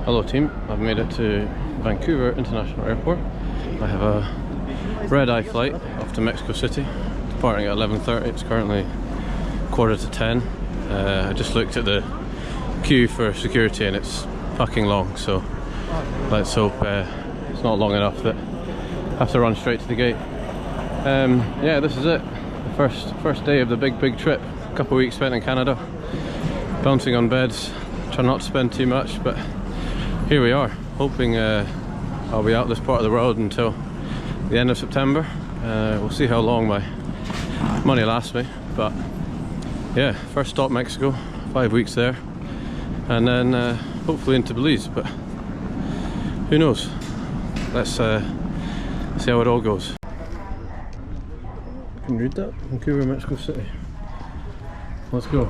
Hello team, I've made it to Vancouver International Airport. I have a red-eye flight off to Mexico City, departing at 11:30. It's currently 9:45. I just looked at the queue for security and it's fucking long, so let's hope it's not long enough that I have to run straight to the gate. Yeah, this is it. The first day of the big trip. A couple of weeks spent in Canada, bouncing on beds, trying not to spend too much, but here we are, hoping I'll be out this part of the world until the end of September. We'll see how long my money lasts me, but yeah, first stop Mexico, 5 weeks there, and then hopefully into Belize, but who knows. Let's see how it all goes. Can you read that? Vancouver, Mexico City. Let's go.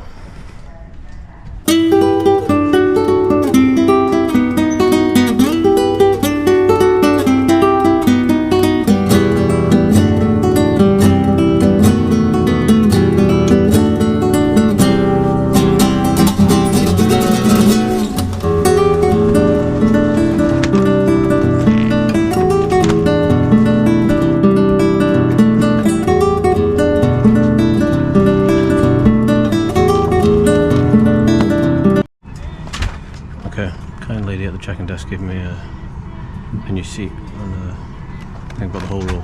Kind lady at the check-in desk gave me a new seat, and I think about the whole row.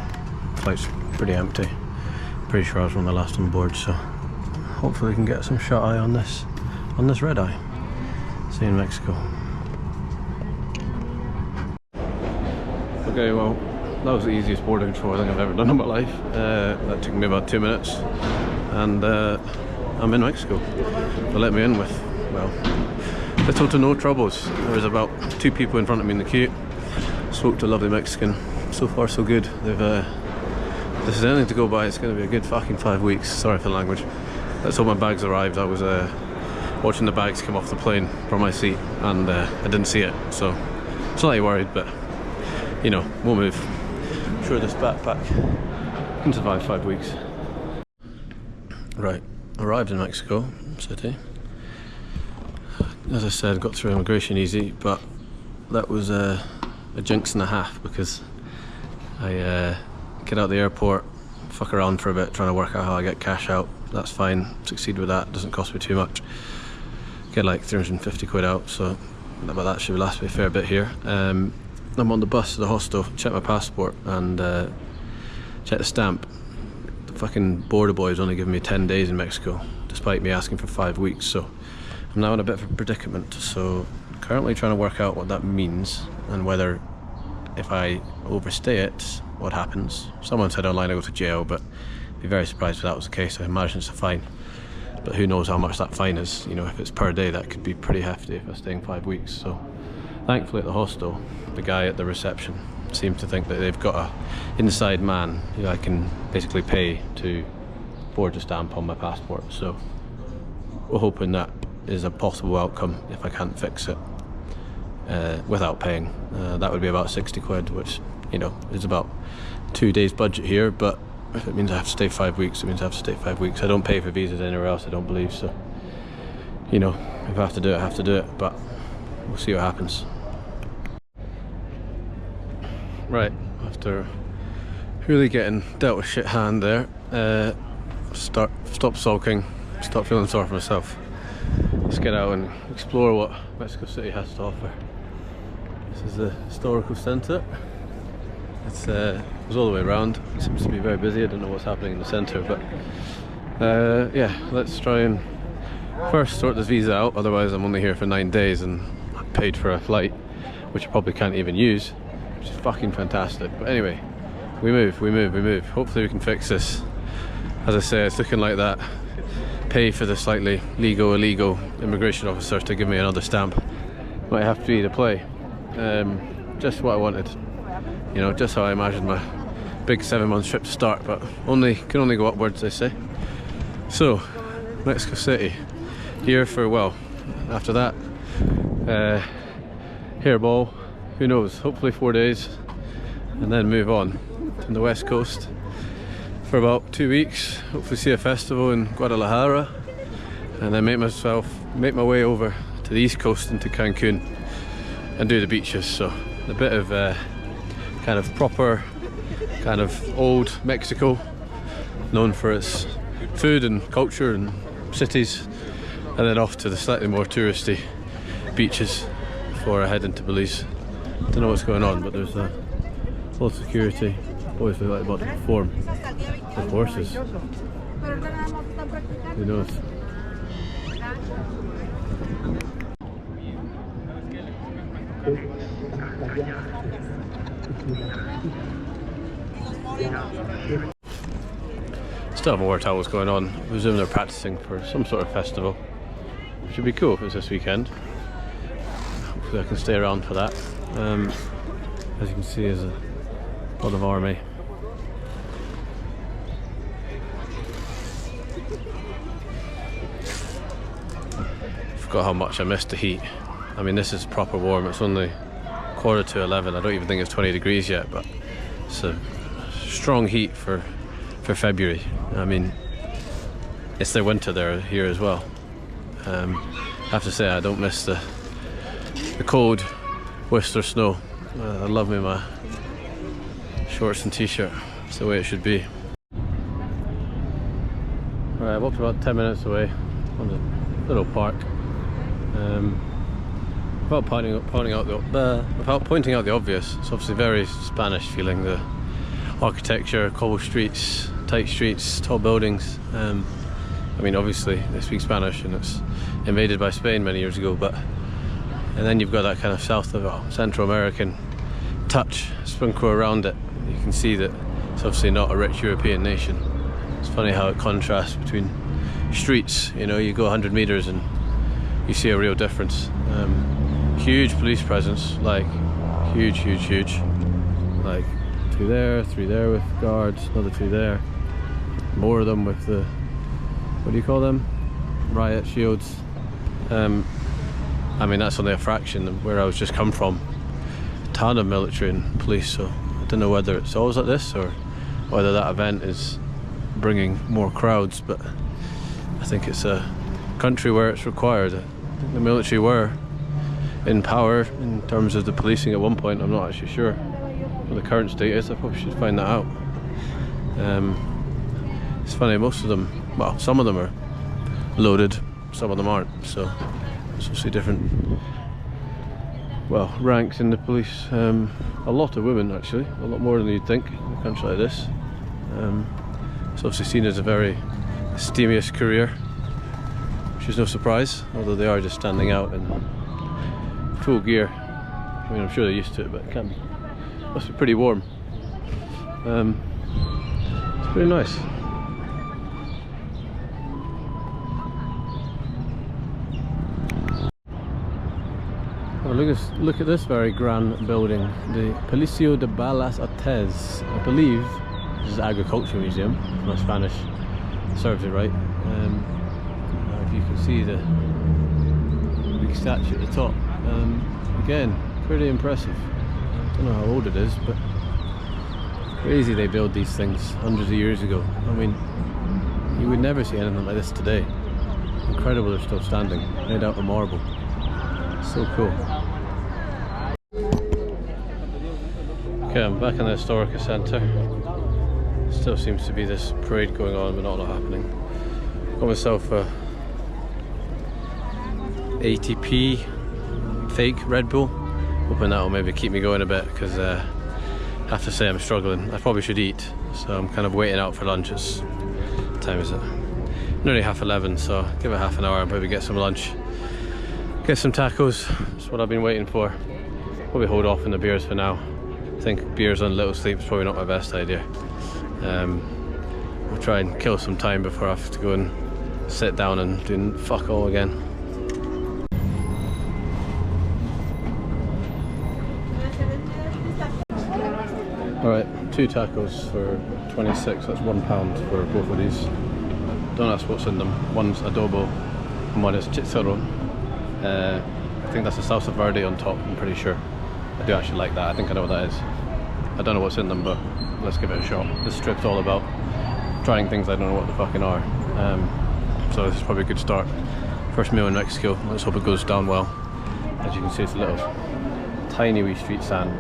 Flight's pretty empty. Pretty sure I was one of the last on board, so hopefully we can get some shut eye on this red eye. See you in Mexico. Okay, well, that was the easiest border control I think I've ever done in my life. That took me about 2 minutes, and I'm in Mexico. They let me in with, well, little to no troubles. There was about 2 people in front of me in the queue. Spoke to a lovely Mexican. So far so good. They've this is anything to go by. It's going to be a good fucking 5 weeks. Sorry for the language. That's all my bags arrived. I was watching the bags come off the plane from my seat, and I didn't see it, so slightly worried, but you know, we'll move. I'm sure this backpack can survive 5 weeks. Right, arrived in Mexico City. As I said, got through immigration easy, but that was a jinx and a half, because I get out the airport, fuck around for a bit trying to work out how I get cash out. That's fine, succeed with that, doesn't cost me too much. Get like 350 quid out, so that should last me a fair bit here. I'm on the bus to the hostel, check my passport and check the stamp. The fucking border boys only giving me 10 days in Mexico, despite me asking for 5 weeks, so I'm now in a bit of a predicament. So currently trying to work out what that means, and whether if I overstay it, what happens. Someone said online I go to jail, but I'd be very surprised if that was the case. I imagine it's a fine, but who knows how much that fine is. You know, if it's per day, that could be pretty hefty if I'm staying 5 weeks. So thankfully at the hostel, the guy at the reception seemed to think that they've got a inside man who I can basically pay to forge a stamp on my passport. So we're hoping that is a possible outcome if I can't fix it without paying. That would be about 60 quid, which, you know, is about 2 days budget here, but if it means I have to stay 5 weeks, it means I have to stay 5 weeks. I don't pay for visas anywhere else, I don't believe, so, you know, if I have to do it, I have to do it, but we'll see what happens. Right, after really getting dealt with shit hand there, stop sulking, stop feeling sorry for myself. Let's get out and explore what Mexico City has to offer. This is the historical centre. It goes all the way around. It seems to be very busy. I don't know what's happening in the centre, but yeah, let's try and first sort this visa out. Otherwise I'm only here for 9 days and I paid for a flight, which I probably can't even use, which is fucking fantastic. But anyway, we move. Hopefully we can fix this. As I say, it's looking like that. Pay for the slightly illegal immigration officer to give me another stamp might have to be the play. Just what I wanted, you know, just how I imagined my big 7-month trip to start, but can only go upwards, they say. So Mexico City here for, well, after that hairball, who knows, hopefully 4 days, and then move on to the west coast for about 2 weeks, hopefully see a festival in Guadalajara, and then make my way over to the east coast into Cancun. and do the beaches. So a bit of kind of proper, kind of old Mexico, known for its food and culture and cities, and then off to the slightly more touristy beaches before I head into Belize. Don't know what's going on, but there's a full security. Boys look like about to perform with horses. Who knows? Still haven't worked out what's going on. I presume they're practicing for some sort of festival, which would be cool if it was this weekend. Hopefully I can stay around for that. As you can see, there's a lot of army. Forgot how much I missed the heat. I mean, this is proper warm. It's only 11:15. I don't even think it's 20 degrees yet, but it's a strong heat for February. I mean, it's their winter there here as well. I have to say I don't miss the cold Whistler snow. I love me my shorts and t-shirt. It's the way it should be. Right, I walked about 10 minutes away on the little park. Without pointing out the obvious, it's obviously very Spanish feeling. The architecture, cobble streets, tight streets, tall buildings. I mean, obviously they speak Spanish and it's invaded by Spain many years ago, and then you've got that kind of Central American touch sprinkle around it. You can see that it's obviously not a rich European nation. It's funny how it contrasts between streets. You know, you go 100 meters and you see a real difference. Huge police presence, like huge. Like 2 there, 3 there with guards, another 2 there. More of them with the, what do you call them? Riot shields. I mean, that's only a fraction of where I was just come from. A ton of military and police, so I don't know whether it's always like this or whether that event is bringing more crowds, but I think it's a country where it's required. The military were in power in terms of the policing at one point. I'm not actually sure what the current state is. I probably should find that out. It's funny, most of them, well, some of them are loaded, some of them aren't, so it's obviously different, well, ranks in the police. A lot of women, actually, a lot more than you'd think in a country like this. It's obviously seen as a very steamiest career, which is no surprise, although they are just standing out in full gear. I mean, I'm sure they're used to it, but it must be pretty warm. It's pretty nice. Oh, look at this very grand building, the Palacio de Bellas Artes. I believe this is an agriculture museum, if my Spanish serves it right. If you can see the big statue at the top. Again, pretty impressive. I don't know how old it is, but crazy they build these things hundreds of years ago. I mean, you would never see anything like this today. Incredible they're still standing, made out of marble. So cool. Okay, I'm back in the Historica Centre. Still seems to be this parade going on, but not a lot happening. Got myself a ATP fake Red Bull. Hoping that will maybe keep me going a bit, because I have to say I'm struggling. I probably should eat, so I'm kind of waiting out for lunch. What time is it? Nearly 11:30, so give it half an hour and probably get some lunch. Get some tacos, that's what I've been waiting for. Probably hold off on the beers for now. I think beers on little sleep is probably not my best idea. I'll try and kill some time before I have to go and sit down and do fuck all again. Alright, 2 tacos for 26, that's £1 for both of these. Don't ask what's in them. One's adobo and one is chicharron. I think that's a salsa verde on top, I'm pretty sure. I do actually like that, I think I know what that is. I don't know what's in them, but let's give it a shot. This trip's all about trying things I don't know what the fucking are. So this is probably a good start. First meal in Mexico, let's hope it goes down well. As you can see, it's a little tiny wee street stand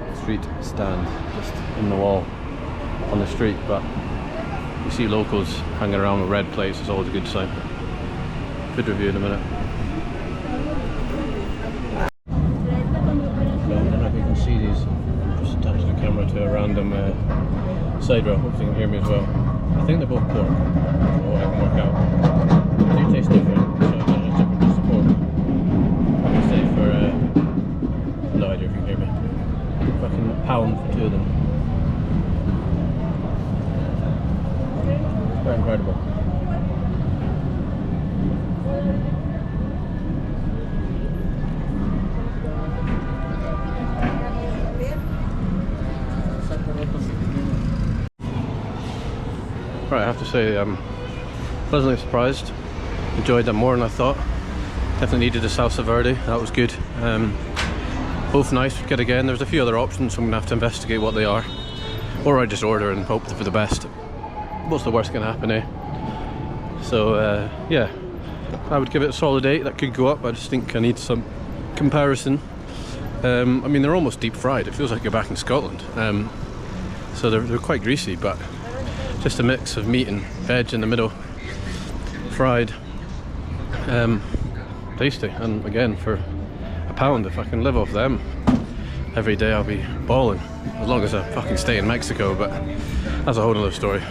just in the wall on the street, but you see locals hanging around with red plates. It's always a good sign. Good review in a minute. I don't know if you can see these. Just attach the camera to a random side row. Hopefully you can hear me as well. I think they're both pork. Oh, I can work out. They do taste different. So I don't know if it's different just the pork. I can say for no idea if you can hear me. Fucking a pound for two of them. They're incredible. Right, I have to say I'm pleasantly surprised. Enjoyed them more than I thought. Definitely needed a salsa verde, that was good. Both nice, get again. There's a few other options, so I'm gonna have to investigate what they are. Or I just order and hope for the best. What's the worst gonna happen, eh? So yeah, I would give it a solid 8. That could go up. I just think I need some comparison. I mean, they're almost deep fried. It feels like you're back in Scotland. So they're quite greasy, but just a mix of meat and veg in the middle, fried, tasty. And again, for a pound, if I can live off them every day, I'll be balling. As long as I fucking stay in Mexico, but that's a whole other story.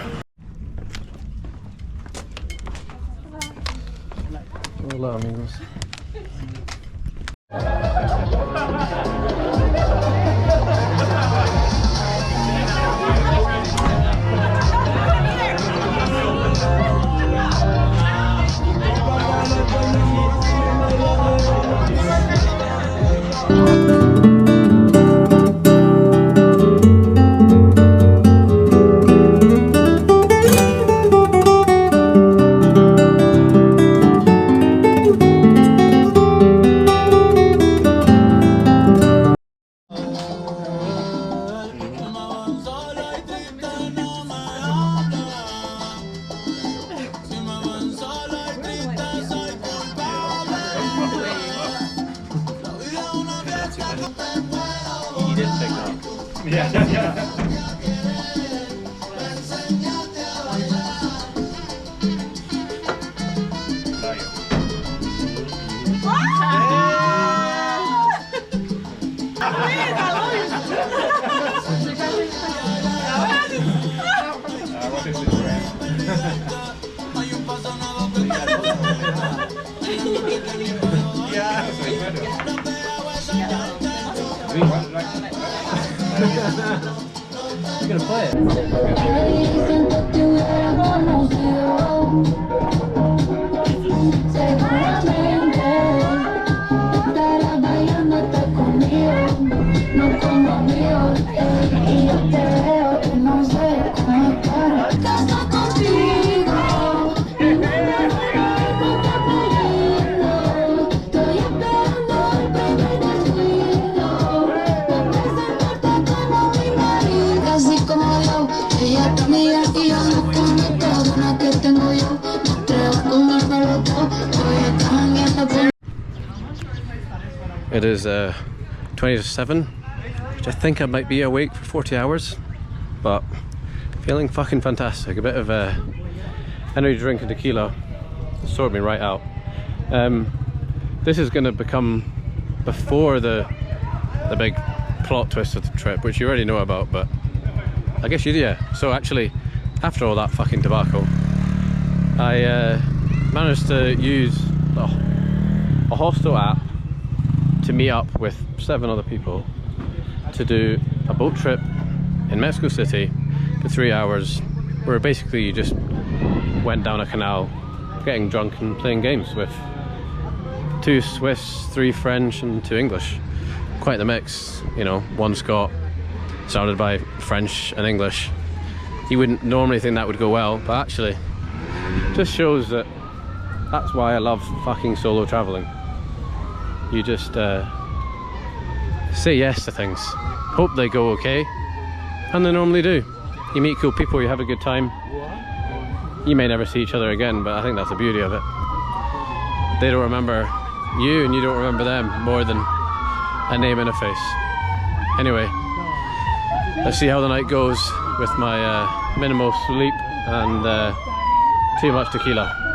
Hola, amigos. He did take off. Yeah. You're gonna play it. It is 20 to 7, which I think I might be awake for 40 hours, but feeling fucking fantastic. A bit of energy drink and tequila sorted me right out. This is going to become before the big plot twist of the trip, which you already know about, but I guess you do, yeah. So actually, after all that fucking tobacco, I managed to use a hostel app to meet up with 7 other people to do a boat trip in Mexico City for 3 hours, where basically you just went down a canal getting drunk and playing games with 2 Swiss, 3 French and 2 English. Quite the mix, you know, 1 Scot surrounded by French and English. You wouldn't normally think that would go well, but actually just shows that that's why I love fucking solo traveling. You just say yes to things, hope they go okay, and they normally do. You meet cool people, you have a good time. You may never see each other again, but I think that's the beauty of it. They don't remember you and you don't remember them more than a name and a face. Anyway, let's see how the night goes with my minimal sleep and too much tequila.